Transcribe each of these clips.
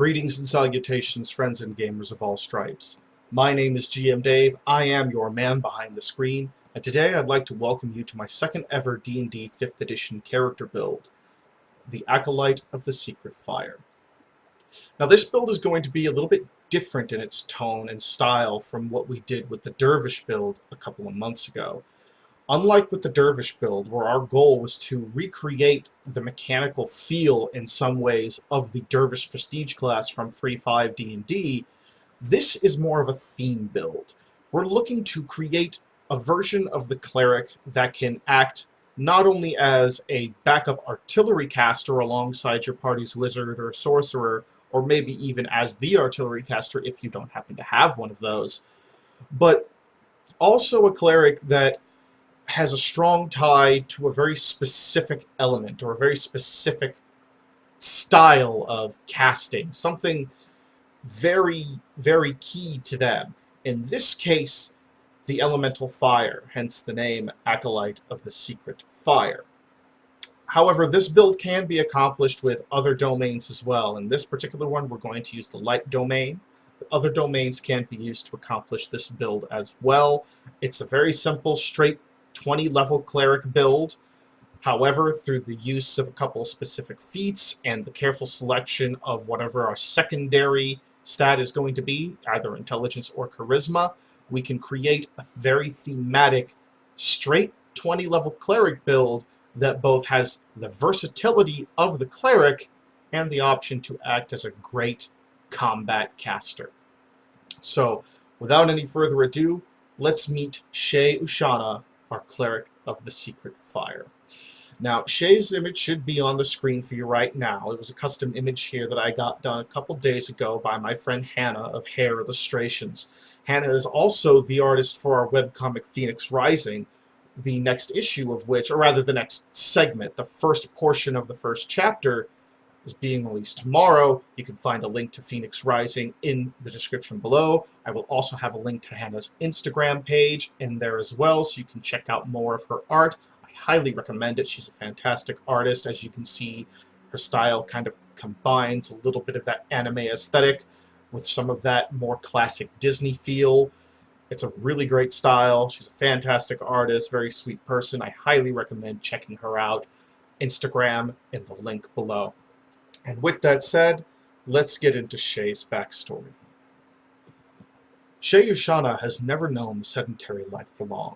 Greetings and salutations, friends and gamers of all stripes. My name is GM Dave, I am your man behind the screen, and today I'd like to welcome you to my second ever D&D 5th edition character build, the Acolyte of the Secret Fire. Now this build is going to be a little bit different in its tone and style from what we did with the Dervish build a couple of months ago. Unlike with the Dervish build, where our goal was to recreate the mechanical feel in some ways of the Dervish Prestige class from 3.5 D&D, this is more of a theme build. We're looking to create a version of the Cleric that can act not only as a backup artillery caster alongside your party's wizard or sorcerer, or maybe even as the artillery caster if you don't happen to have one of those, but also a Cleric that has a strong tie to a very specific element or a very specific style of casting, something very, very key to them. In this case, the elemental fire, hence the name Acolyte of the Secret Fire. However, this build can be accomplished with other domains as well. In this particular one, we're going to use the light domain. Other domains can be used to accomplish this build as well. It's a very simple, straight 20 level cleric build. However, through the use of a couple specific feats and the careful selection of whatever our secondary stat is going to be, either intelligence or charisma, we can create a very thematic, straight 20 level cleric build that both has the versatility of the cleric and the option to act as a great combat caster. So, without any further ado, let's meet Shei Ushana, our Cleric of the Secret Fire. Now, Shei's image should be on the screen for you right now. It was a custom image here that I got done a couple days ago by my friend Hannah of Hair Illustrations. Hannah is also the artist for our webcomic Phoenix Rising, the next issue of which, or rather the next segment, the first portion of the first chapter, is being released tomorrow. You can find a link to Phoenix Rising in the description below. I will also have a link to Hannah's Instagram page in there as well, so you can check out more of her art. I highly recommend it. She's a fantastic artist. As you can see, her style kind of combines a little bit of that anime aesthetic with some of that more classic Disney feel. It's a really great style. She's a fantastic artist, very sweet person. I highly recommend checking her out. Instagram in the link below. And with that said, let's get into Shei's backstory. Shei Ushana has never known the sedentary life for long.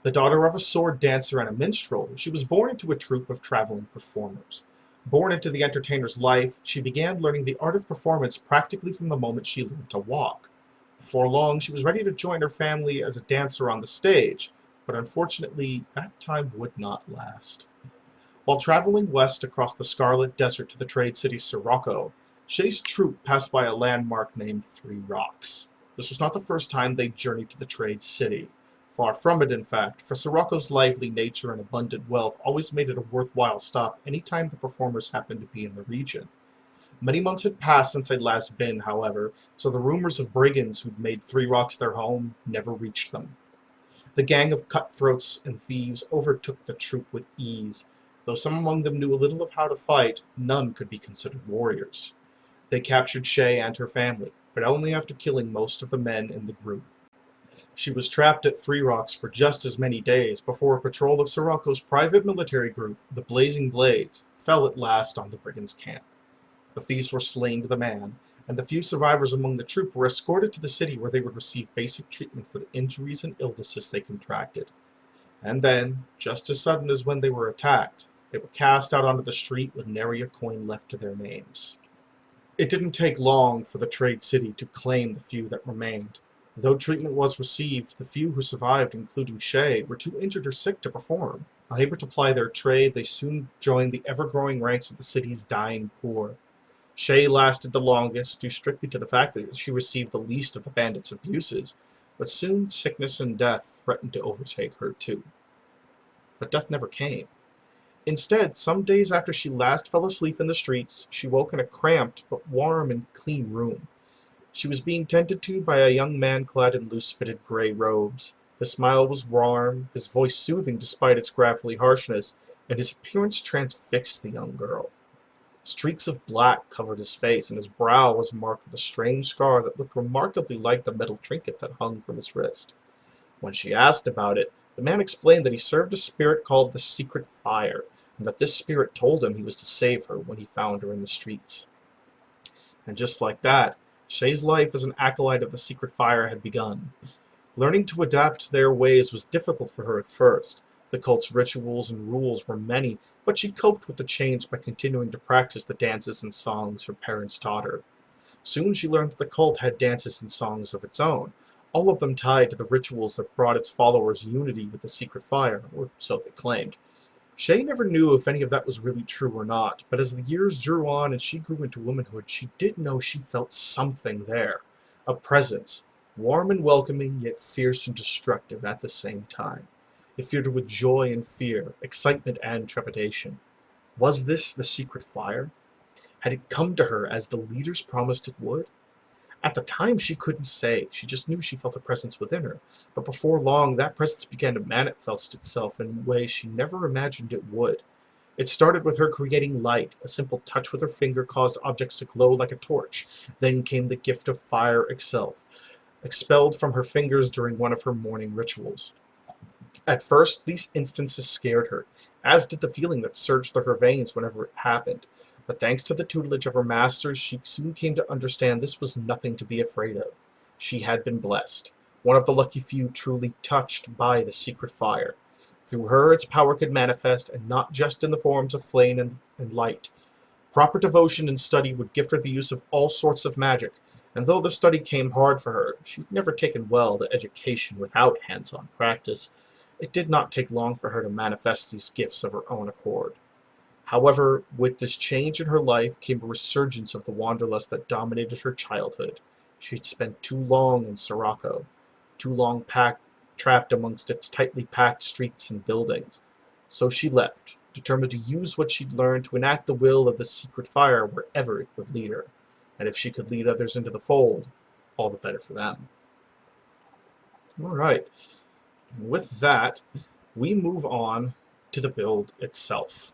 The daughter of a sword dancer and a minstrel, she was born into a troupe of traveling performers. Born into the entertainer's life, she began learning the art of performance practically from the moment she learned to walk. Before long, she was ready to join her family as a dancer on the stage, but unfortunately, that time would not last. While traveling west across the Scarlet Desert to the trade city Sirocco, Shei's troupe passed by a landmark named Three Rocks. This was not the first time they journeyed to the trade city. Far from it, in fact, for Sirocco's lively nature and abundant wealth always made it a worthwhile stop any time the performers happened to be in the region. Many months had passed since I'd last been, however, so the rumors of brigands who'd made Three Rocks their home never reached them. The gang of cutthroats and thieves overtook the troupe with ease. Though some among them knew a little of how to fight, none could be considered warriors. They captured Shei and her family, but only after killing most of the men in the group. She was trapped at Three Rocks for just as many days before a patrol of Sirocco's private military group, the Blazing Blades, fell at last on the brigands' camp. The thieves were slain to the man, and the few survivors among the troop were escorted to the city where they would receive basic treatment for the injuries and illnesses they contracted. And then, just as sudden as when they were attacked, they were cast out onto the street with nary a coin left to their names. It didn't take long for the trade city to claim the few that remained. Though treatment was received, the few who survived, including Shei, were too injured or sick to perform. Unable to ply their trade, they soon joined the ever-growing ranks of the city's dying poor. Shei lasted the longest, due strictly to the fact that she received the least of the bandits' abuses, but soon sickness and death threatened to overtake her too. But death never came. Instead, some days after she last fell asleep in the streets, she woke in a cramped but warm and clean room. She was being tended to by a young man clad in loose-fitted gray robes. His smile was warm, his voice soothing despite its gravelly harshness, and his appearance transfixed the young girl. Streaks of black covered his face, and his brow was marked with a strange scar that looked remarkably like the metal trinket that hung from his wrist. When she asked about it, the man explained that he served a spirit called the Secret Fire, and that this spirit told him he was to save her when he found her in the streets. And just like that, Shei's life as an acolyte of the Secret Fire had begun. Learning to adapt to their ways was difficult for her at first. The cult's rituals and rules were many, but she coped with the change by continuing to practice the dances and songs her parents taught her. Soon she learned that the cult had dances and songs of its own, all of them tied to the rituals that brought its followers unity with the Secret Fire, or so they claimed. Shei never knew if any of that was really true or not, but as the years drew on and she grew into womanhood, she did know she felt something there. A presence, warm and welcoming, yet fierce and destructive at the same time. It filled her with joy and fear, excitement and trepidation. Was this the Secret Fire? Had it come to her as the leaders promised it would? At the time, she couldn't say. She just knew she felt a presence within her. But before long, that presence began to manifest itself in ways she never imagined it would. It started with her creating light. A simple touch with her finger caused objects to glow like a torch. Then came the gift of fire itself, expelled from her fingers during one of her morning rituals. At first, these instances scared her, as did the feeling that surged through her veins whenever it happened. But thanks to the tutelage of her masters, she soon came to understand this was nothing to be afraid of. She had been blessed, one of the lucky few truly touched by the Secret Fire. Through her, its power could manifest, and not just in the forms of flame and light. Proper devotion and study would gift her the use of all sorts of magic, and though the study came hard for her, she'd never taken well to education without hands-on practice. It did not take long for her to manifest these gifts of her own accord. However, with this change in her life came a resurgence of the wanderlust that dominated her childhood. She'd spent too long in Sirocco, too long trapped amongst its tightly packed streets and buildings. So she left, determined to use what she'd learned to enact the will of the Secret Fire wherever it would lead her. And if she could lead others into the fold, all the better for them. All right. With that, we move on to the build itself.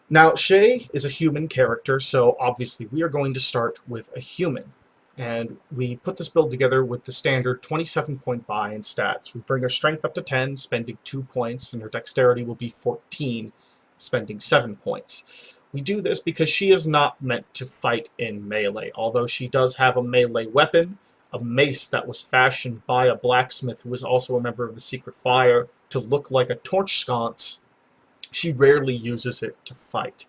Now, Shei is a human character, so obviously we are going to start with a human. And we put this build together with the standard 27-point buy in stats. We bring her strength up to 10, spending 2 points, and her dexterity will be 14, spending 7 points. We do this because she is not meant to fight in melee, although she does have a melee weapon, a mace that was fashioned by a blacksmith who was also a member of the Secret Fire to look like a torch sconce. She rarely uses it to fight.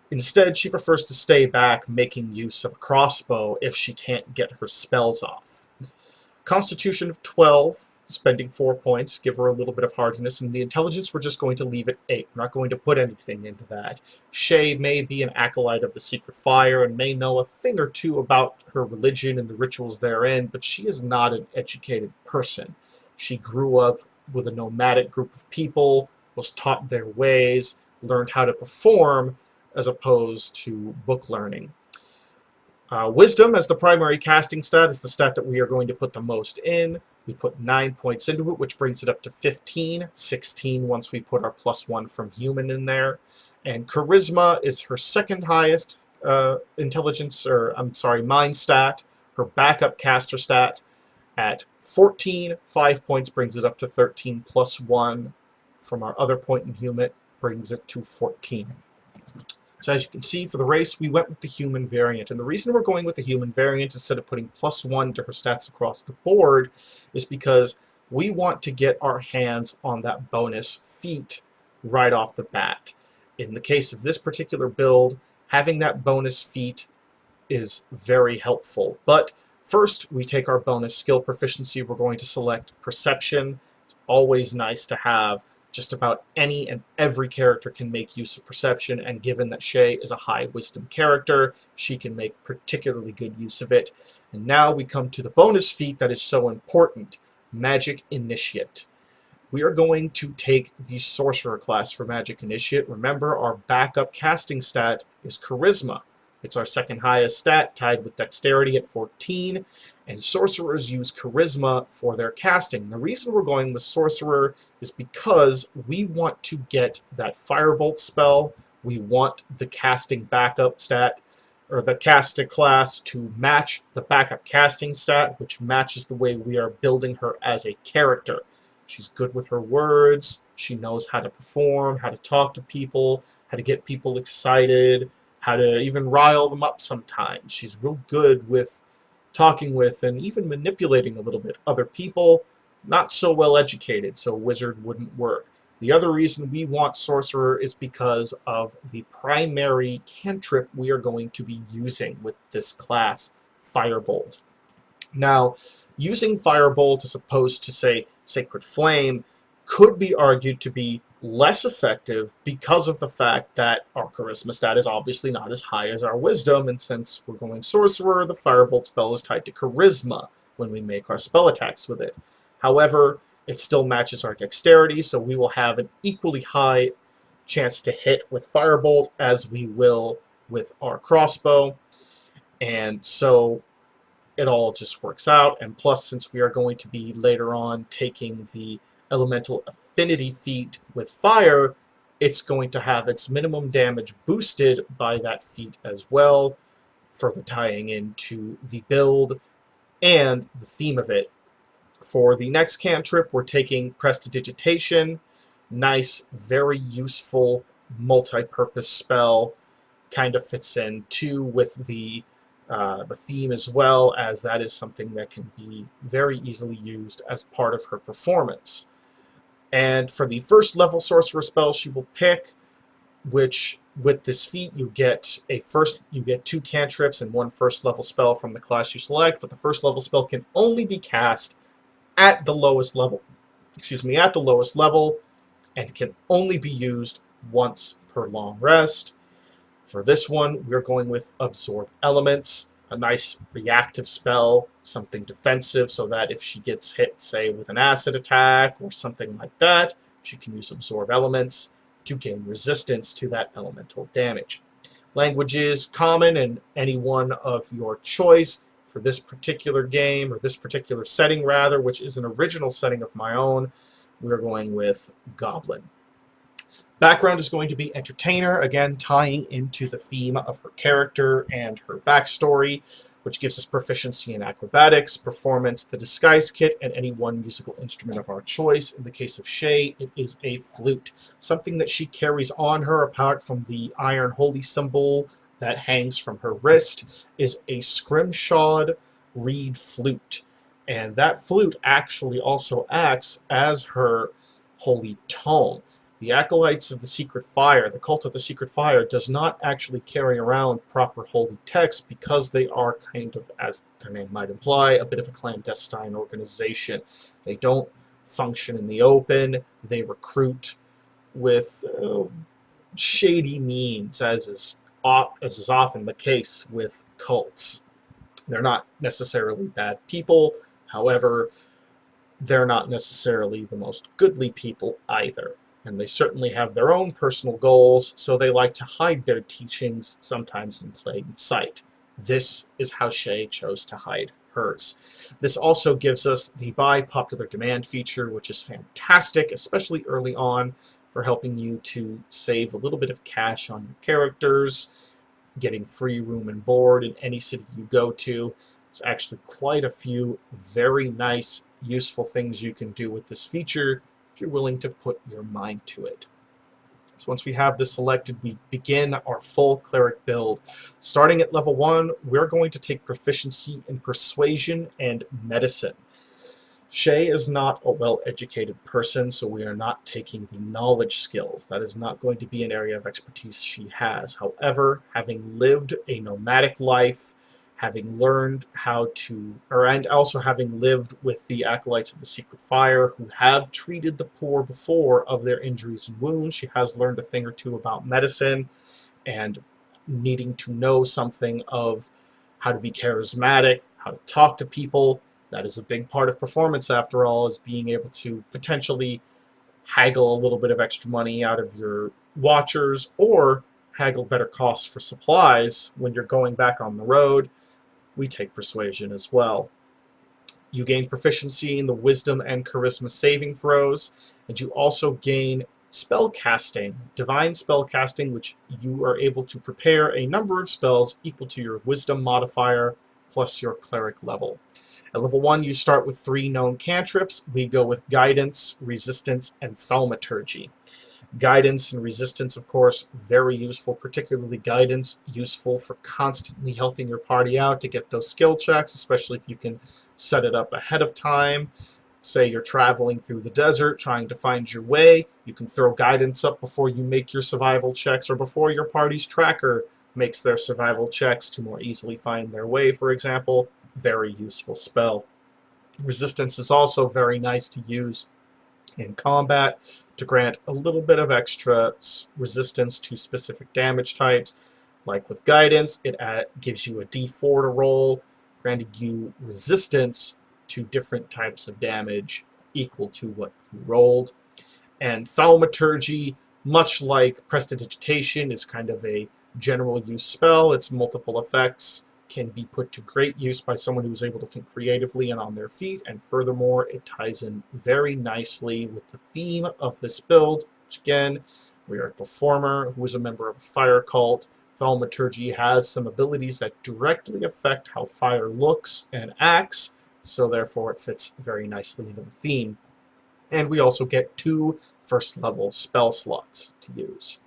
Instead, she prefers to stay back, making use of a crossbow if she can't get her spells off. Constitution of 12, spending 4 points, give her a little bit of hardiness, and the intelligence we're just going to leave at 8. We're not going to put anything into that. Shei may be an acolyte of the Secret Fire and may know a thing or two about her religion and the rituals therein, but she is not an educated person. She grew up with a nomadic group of people, was taught their ways, learned how to perform, as opposed to book learning. Wisdom, as the primary casting stat, is the stat that we are going to put the most in. We put 9 points into it, which brings it up to 15, 16 once we put our +1 from human in there. And Charisma is her second highest mind stat, her backup caster stat at 14. 5 points brings it up to 13, +1 from our other point in human brings it to 14. So as you can see, for the race, we went with the human variant. And the reason we're going with the human variant instead of putting +1 to her stats across the board is because we want to get our hands on that bonus feat right off the bat. In the case of this particular build, having that bonus feat is very helpful. But first, we take our bonus skill proficiency. We're going to select Perception. It's always nice to have. Just about any and every character can make use of perception, and given that Shei is a high wisdom character, she can make particularly good use of it. And now we come to the bonus feat that is so important, Magic Initiate. We are going to take the Sorcerer class for Magic Initiate. Remember, our backup casting stat is Charisma. It's our second highest stat, tied with Dexterity at 14, and Sorcerers use Charisma for their casting. The reason we're going with Sorcerer is because we want to get that Firebolt spell We want the casting backup stat, or the casting class, to match the backup casting stat, which matches the way we are building her as a character. She's good with her words. She knows how to perform, how to talk to people, how to get people excited, how to even rile them up sometimes. She's real good with talking with and even manipulating a little bit other people. Not so well educated, so wizard wouldn't work. The other reason we want sorcerer is because of the primary cantrip we are going to be using with this class, Firebolt. Now, using Firebolt as opposed to, say, Sacred Flame could be argued to be less effective because of the fact that our Charisma stat is obviously not as high as our Wisdom, and since we're going Sorcerer, the Firebolt spell is tied to Charisma when we make our spell attacks with it. However, it still matches our Dexterity, so we will have an equally high chance to hit with Firebolt as we will with our crossbow, and so it all just works out. And plus, since we are going to be later on taking the elemental affinity feat with fire, it's going to have its minimum damage boosted by that feat as well, further tying into the build and the theme of it. For the next cantrip, we're taking Prestidigitation. Nice, very useful multi-purpose spell. Kind of fits in too with the theme, as well as that is something that can be very easily used as part of her performance. And for the first level sorcerer spell she will pick, which with this feat you get two cantrips and one first level spell from the class you select, but the first level spell can only be cast at the lowest level. At the lowest level, and can only be used once per long rest. For this one, we're going with Absorb Elements, a nice reactive spell, something defensive, so that if she gets hit, say, with an acid attack or something like that, she can use Absorb Elements to gain resistance to that elemental damage. Language is common in any one of your choice. For this particular game, or this particular setting rather, which is an original setting of my own, we're going with Goblin. Background is going to be Entertainer, again tying into the theme of her character and her backstory, which gives us proficiency in acrobatics, performance, the disguise kit, and any one musical instrument of our choice. In the case of Shei, it is a flute, something that she carries on her apart from the iron holy symbol that hangs from her wrist, is a scrimshawed reed flute. And that flute actually also acts as her holy tone. The Acolytes of the Secret Fire, the Cult of the Secret Fire, does not actually carry around proper holy text because they are kind of, as their name might imply, a bit of a clandestine organization. They don't function in the open. They recruit with shady means, as is often the case with cults. They're not necessarily bad people. However, they're not necessarily the most goodly people either. And they certainly have their own personal goals, so they like to hide their teachings, sometimes in plain sight. This is how Shei chose to hide hers. This also gives us the Buy Popular Demand feature, which is fantastic, especially early on, for helping you to save a little bit of cash on your characters, getting free room and board in any city you go to. There's actually quite a few very nice, useful things you can do with this feature if you're willing to put your mind to it. So once we have this selected, we begin our full cleric build. Starting at level 1, we're going to take proficiency in persuasion and medicine. Shei is not a well-educated person, so we are not taking the knowledge skills. That is not going to be an area of expertise she has. However, having lived a nomadic life, having learned how to, and also having lived with the Acolytes of the Secret Fire, who have treated the poor before of their injuries and wounds, she has learned a thing or two about medicine, and needing to know something of how to be charismatic, how to talk to people. That is a big part of performance, after all, is being able to potentially haggle a little bit of extra money out of your watchers, or haggle better costs for supplies when you're going back on the road. We take persuasion as well. You gain proficiency in the wisdom and charisma saving throws, and you also gain Spell casting, divine spell casting, which you are able to prepare a number of spells equal to your wisdom modifier plus your cleric level. At level 1, you start with 3 known cantrips. We go with guidance, resistance, and thaumaturgy. Guidance and resistance, of course, very useful, particularly guidance, useful for constantly helping your party out to get those skill checks, especially if you can set it up ahead of time. Say you're traveling through the desert, trying to find your way, you can throw guidance up before you make your survival checks or before your party's tracker makes their survival checks to more easily find their way, for example. Very useful spell. Resistance is also very nice to use in combat to grant a little bit of extra resistance to specific damage types. Like with guidance, it gives you a d4 to roll, granting you resistance to different types of damage equal to what you rolled. And thaumaturgy, much like prestidigitation, is kind of a general use spell. Its multiple effects can be put to great use by someone who's able to think creatively and on their feet, and furthermore, it ties in very nicely with the theme of this build, which again, we are a performer who is a member of a fire cult. Thaumaturgy has some abilities that directly affect how fire looks and acts, so therefore it fits very nicely into the theme. And we also get 2 first-level spell slots to use.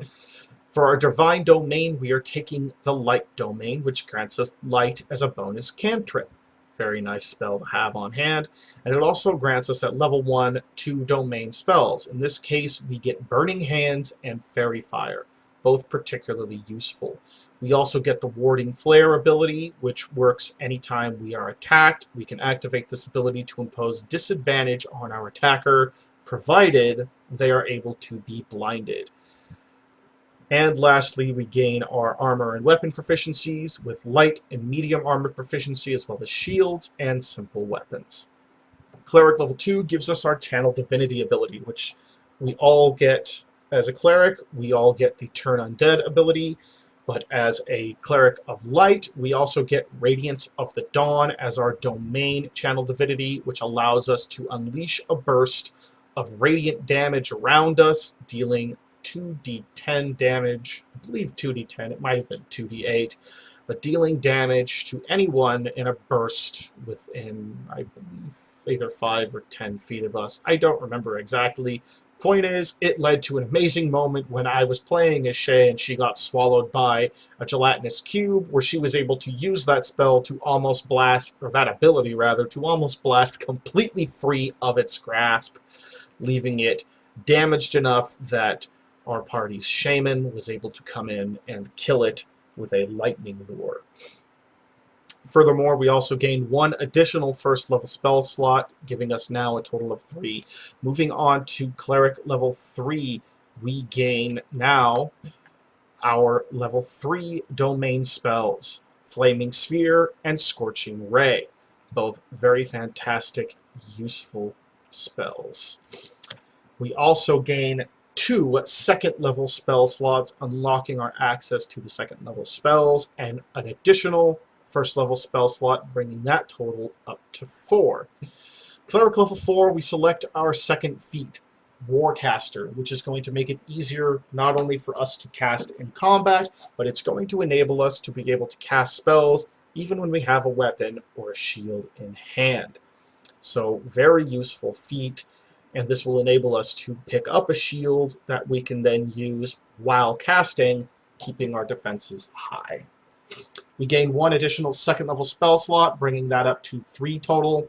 For our Divine Domain, we are taking the Light Domain, which grants us Light as a bonus cantrip. Very nice spell to have on hand. And it also grants us at level 1 2 domain spells. In this case, we get Burning Hands and Fairy Fire, both particularly useful. We also get the Warding Flare ability, which works anytime we are attacked. We can activate this ability to impose disadvantage on our attacker, provided they are able to be blinded. And lastly, we gain our armor and weapon proficiencies with light and medium armor proficiency, as well as shields and simple weapons. Cleric level 2 gives us our Channel Divinity ability, which we all get as a cleric. We all get the Turn Undead ability, but as a cleric of light, we also get Radiance of the Dawn as our domain Channel Divinity, which allows us to unleash a burst of radiant damage around us, dealing 2d10 damage, I believe 2d10, it might have been 2d8, but dealing damage to anyone in a burst within, I believe, either 5 or 10 feet of us. I don't remember exactly. Point is, it led to an amazing moment when I was playing as Shei and she got swallowed by a gelatinous cube, where she was able to use that spell to almost blast, or that ability rather, to almost blast completely free of its grasp, leaving it damaged enough that our party's shaman was able to come in and kill it with a lightning lure. Furthermore, we also gained 1 additional first level spell slot, giving us now a total of 3. Moving on to Cleric level 3, we gain now our level 3 domain spells, Flaming Sphere and Scorching Ray. Both very fantastic, useful spells. We also gain 2 second-level spell slots, unlocking our access to the second-level spells, and an additional first-level spell slot, bringing that total up to 4. Cleric level 4, we select our second feat, Warcaster, which is going to make it easier not only for us to cast in combat, but it's going to enable us to be able to cast spells even when we have a weapon or a shield in hand. So, very useful feat. And this will enable us to pick up a shield that we can then use while casting, keeping our defenses high. We gain 1 additional second-level spell slot, bringing that up to 3 total.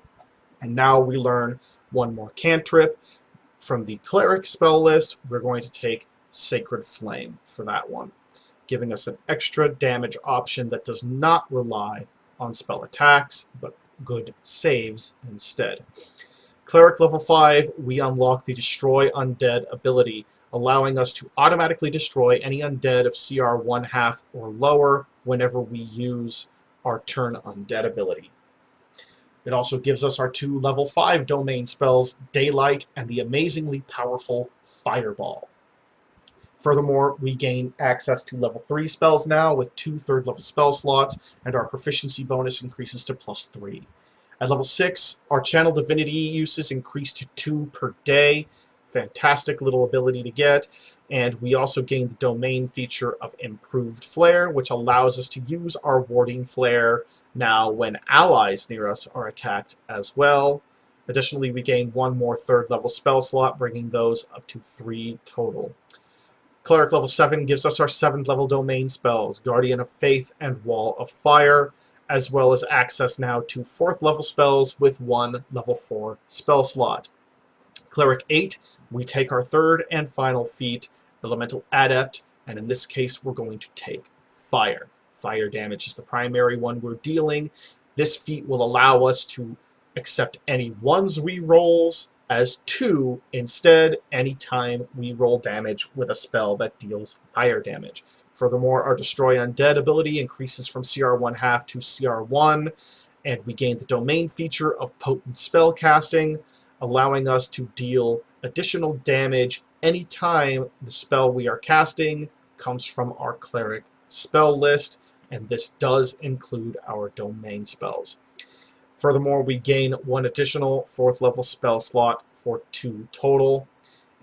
And now we learn 1 more cantrip. From the Cleric spell list, we're going to take Sacred Flame for that one, giving us an extra damage option that does not rely on spell attacks, but good saves instead. Cleric level 5, we unlock the Destroy Undead ability, allowing us to automatically destroy any undead of CR 1/2 or lower whenever we use our Turn Undead ability. It also gives us our 2 level 5 domain spells, Daylight and the amazingly powerful Fireball. Furthermore, we gain access to level 3 spells now with 2 third-level spell slots, and our proficiency bonus increases to +3. At level 6, our Channel Divinity uses increase to 2 per day. Fantastic little ability to get. And we also gain the domain feature of Improved Flare, which allows us to use our warding flare now when allies near us are attacked as well. Additionally, we gain one more 3rd level spell slot, bringing those up to 3 total. Cleric level 7 gives us our 7th level domain spells, Guardian of Faith and Wall of Fire, as well as access now to 4th level spells with 1 level 4 spell slot. Cleric 8, we take our 3rd and final feat, Elemental Adept, and in this case we're going to take Fire. Fire damage is the primary one we're dealing. This feat will allow us to accept any 1s we rolls as 2 instead anytime we roll damage with a spell that deals fire damage. Furthermore, our Destroy Undead ability increases from CR 1/2 to CR 1, and we gain the domain feature of Potent Spell Casting, allowing us to deal additional damage anytime the spell we are casting comes from our Cleric spell list, and this does include our domain spells. Furthermore, we gain 1 additional 4th level spell slot for 2 total.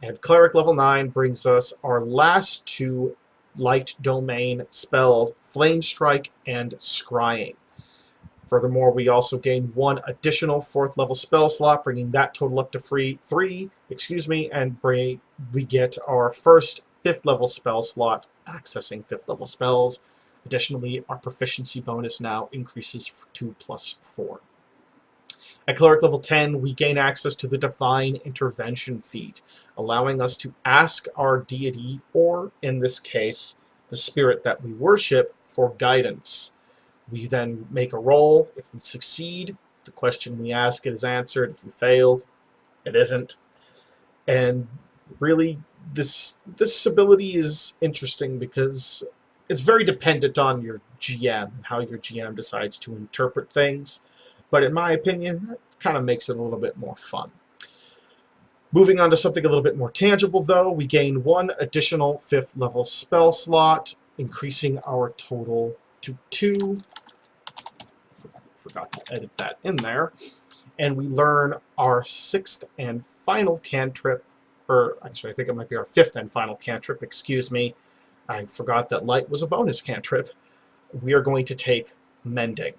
And Cleric level 9 brings us our last 2 light domain spells, Flame Strike and Scrying. Furthermore, we also gain 1 additional 4th level spell slot, bringing that total up to 3, and we get our first 5th level spell slot, accessing 5th level spells. Additionally, our proficiency bonus now increases to +4. At Cleric level 10, we gain access to the Divine Intervention feat, allowing us to ask our deity, or in this case, the spirit that we worship, for guidance. We then make a roll. If we succeed, the question we ask is answered. If we failed, it isn't. And really, this ability is interesting because it's very dependent on your GM and how your GM decides to interpret things. But in my opinion, that kind of makes it a little bit more fun. Moving on to something a little bit more tangible, though, we gain 1 additional 5th level spell slot, increasing our total to 2. Forgot to edit that in there. And we learn our 6th and final cantrip, or actually I think it might be our 5th and final cantrip, excuse me. I forgot that light was a bonus cantrip. We are going to take Mending.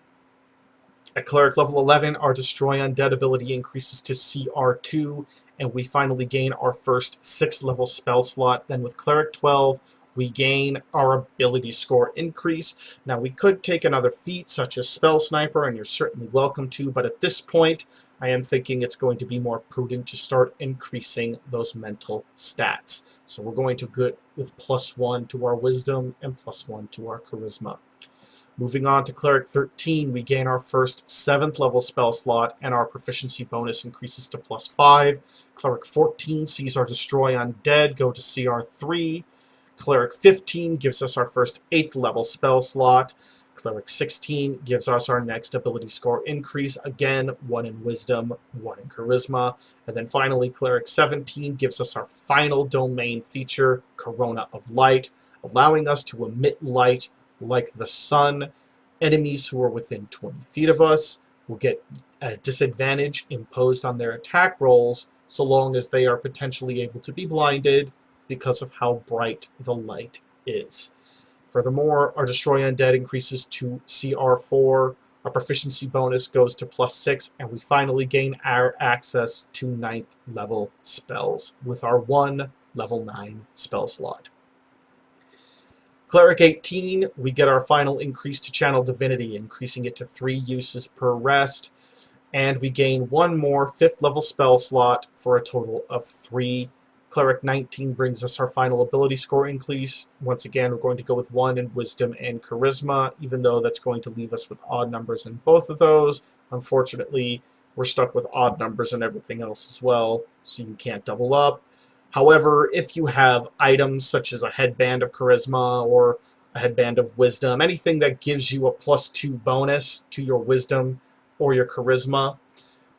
At Cleric level 11, our Destroy Undead ability increases to CR2, and we finally gain our first 6th level spell slot. Then with Cleric 12, we gain our ability score increase. Now, we could take another feat, such as Spell Sniper, and you're certainly welcome to, but at this point, I am thinking it's going to be more prudent to start increasing those mental stats. So we're going to go with +1 to our Wisdom and +1 to our Charisma. Moving on to Cleric 13, we gain our first 7th level spell slot, and our proficiency bonus increases to +5. Cleric 14 sees our Destroy Undead go to CR3. Cleric 15 gives us our first 8th level spell slot. Cleric 16 gives us our next ability score increase, again, 1 in Wisdom, 1 in Charisma. And then finally, Cleric 17 gives us our final domain feature, Corona of Light, allowing us to emit light like the sun. Enemies who are within 20 feet of us will get a disadvantage imposed on their attack rolls so long as they are potentially able to be blinded because of how bright the light is. Furthermore, our Destroy Undead increases to CR4, our proficiency bonus goes to +6, and we finally gain our access to 9th level spells with our 1 level 9 spell slot. Cleric 18, we get our final increase to Channel Divinity, increasing it to 3 uses per rest, and we gain 1 more 5th level spell slot for a total of 3. Cleric 19 brings us our final ability score increase. Once again, we're going to go with 1 in Wisdom and Charisma, even though that's going to leave us with odd numbers in both of those. Unfortunately, we're stuck with odd numbers and everything else as well, so you can't double up. However, if you have items such as a headband of Charisma or a headband of Wisdom, anything that gives you a +2 bonus to your Wisdom or your Charisma,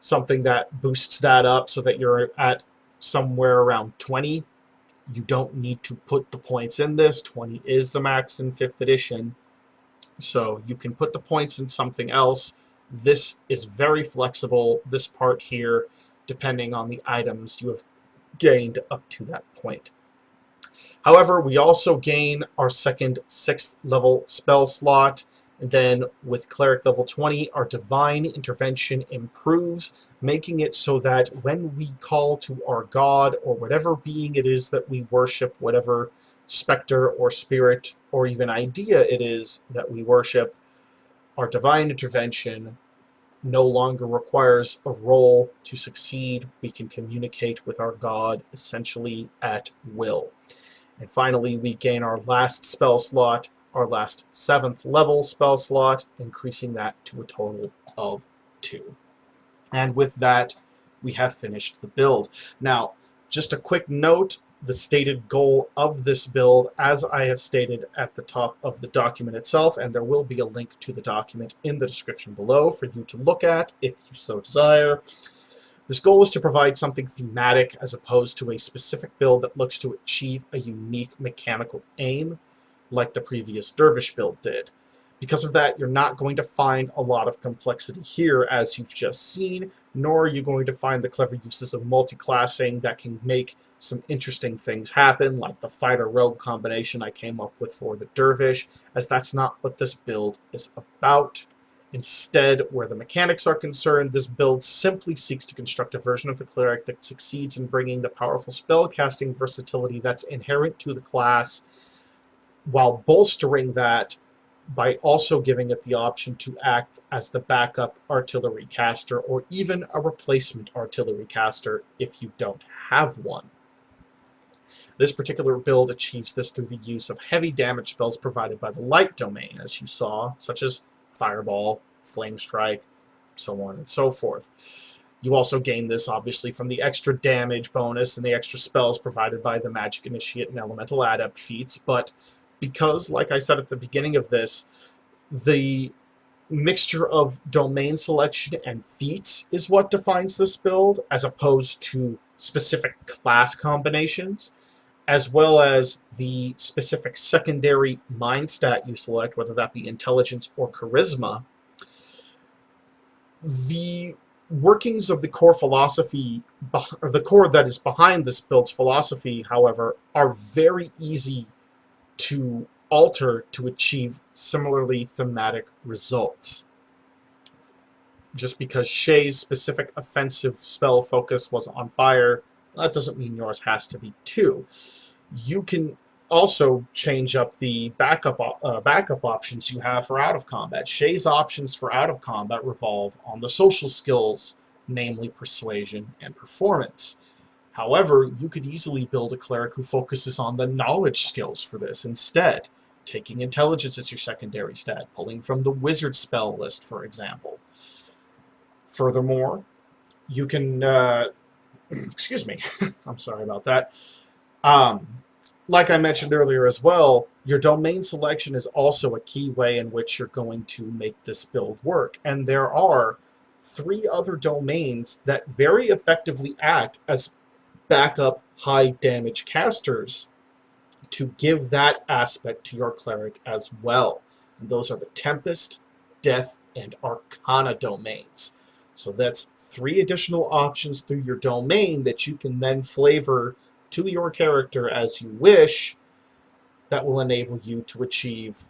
something that boosts that up so that you're at somewhere around 20, you don't need to put the points in this. 20 is the max in 5th edition, so you can put the points in something else. This is very flexible, this part here, depending on the items you have gained up to that point. However, we also gain our second 6th level spell slot, and then with Cleric level 20, our Divine Intervention improves, making it so that when we call to our god or whatever being it is that we worship, whatever specter or spirit or even idea it is that we worship, our Divine Intervention no longer requires a roll to succeed. We can communicate with our god essentially at will. And finally, we gain our last spell slot, our last 7th level spell slot, increasing that to a total of 2. And with that, we have finished the build. Now, just a quick note, the stated goal of this build, as I have stated at the top of the document itself, and there will be a link to the document in the description below for you to look at if you so desire. This goal is to provide something thematic as opposed to a specific build that looks to achieve a unique mechanical aim like the previous Dervish build did. Because of that, you're not going to find a lot of complexity here as you've just seen, nor are you going to find the clever uses of multi-classing that can make some interesting things happen, like the fighter-rogue combination I came up with for the Dervish, as that's not what this build is about. Instead, where the mechanics are concerned, this build simply seeks to construct a version of the Cleric that succeeds in bringing the powerful spellcasting versatility that's inherent to the class, while bolstering that by also giving it the option to act as the backup artillery caster or even a replacement artillery caster if you don't have one. This particular build achieves this through the use of heavy damage spells provided by the light domain, as you saw, such as Fireball, Flame Strike, so on and so forth. You also gain this, obviously, from the extra damage bonus and the extra spells provided by the Magic Initiate and Elemental Adept feats, but because, like I said at the beginning of this, the mixture of domain selection and feats is what defines this build, as opposed to specific class combinations, as well as the specific secondary mind stat you select, whether that be intelligence or charisma. The workings of the core philosophy, or the core that is behind this build's philosophy, however, are very easy to alter to achieve similarly thematic results. Just because Shei's specific offensive spell focus was on fire, that doesn't mean yours has to be too. You can also change up the backup options you have for out of combat. Shei's options for out of combat revolve on the social skills, namely persuasion and performance. However, you could easily build a cleric who focuses on the knowledge skills for this instead, taking intelligence as your secondary stat, pulling from the wizard spell list, for example. Furthermore, you can excuse me, I'm sorry about that. Like I mentioned earlier as well, your domain selection is also a key way in which you're going to make this build work. And there are 3 other domains that very effectively act as backup high damage casters to give that aspect to your cleric as well. And those are the Tempest, Death, and Arcana domains. So that's 3 additional options through your domain that you can then flavor to your character as you wish, that will enable you to achieve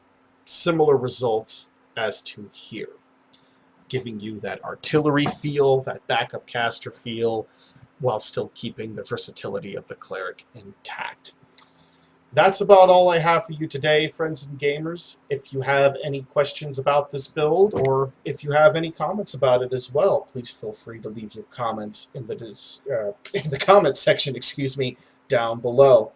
similar results as to here, giving you that artillery feel, that backup caster feel, while still keeping the versatility of the cleric intact. That's about all I have for you today, friends and gamers. If you have any questions about this build, or if you have any comments about it as well, please feel free to leave your comments in the comments section, down below.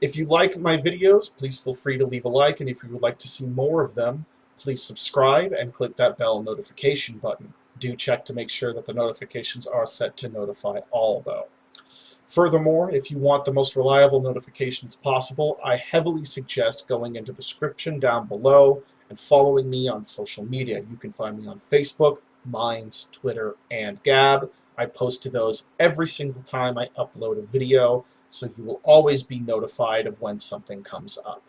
If you like my videos, please feel free to leave a like, and if you would like to see more of them, please subscribe and click that bell notification button. Do check to make sure that the notifications are set to notify all, though. Furthermore, if you want the most reliable notifications possible, I heavily suggest going into the description down below and following me on social media. You can find me on Facebook, Minds, Twitter, and Gab. I post to those every single time I upload a video, so you will always be notified of when something comes up.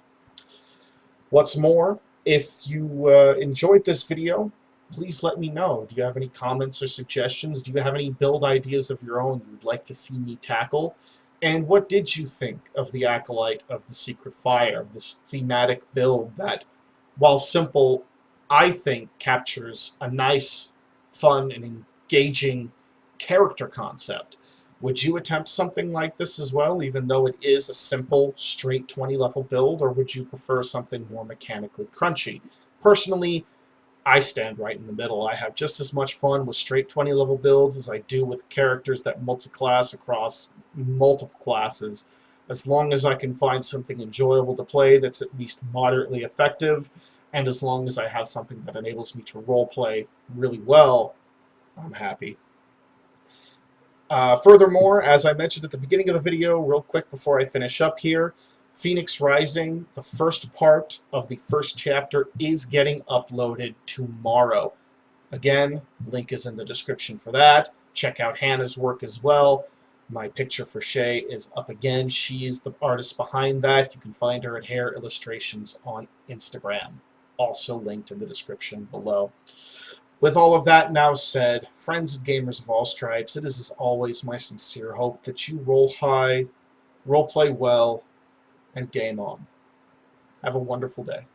What's more, if you enjoyed this video, please let me know. Do you have any comments or suggestions? Do you have any build ideas of your own you'd like to see me tackle? And what did you think of the Acolyte of the Secret Fire, this thematic build that, while simple, I think captures a nice, fun, and engaging character concept? Would you attempt something like this as well, even though it is a simple, straight 20 level build, or would you prefer something more mechanically crunchy? Personally, I stand right in the middle. I have just as much fun with straight 20 level builds as I do with characters that multi-class across multiple classes, as long as I can find something enjoyable to play that's at least moderately effective, and as long as I have something that enables me to roleplay really well, I'm happy. Furthermore, as I mentioned at the beginning of the video, real quick before I finish up here, Phoenix Rising, the first part of the first chapter, is getting uploaded tomorrow. Again, link is in the description for that. Check out Hannah's work as well. My picture for Shei is up again. She's the artist behind that. You can find her at Hair Illustrations on Instagram. Also linked in the description below. With all of that now said, friends and gamers of all stripes, it is as always my sincere hope that you roll high, roleplay well, and game on. Have a wonderful day.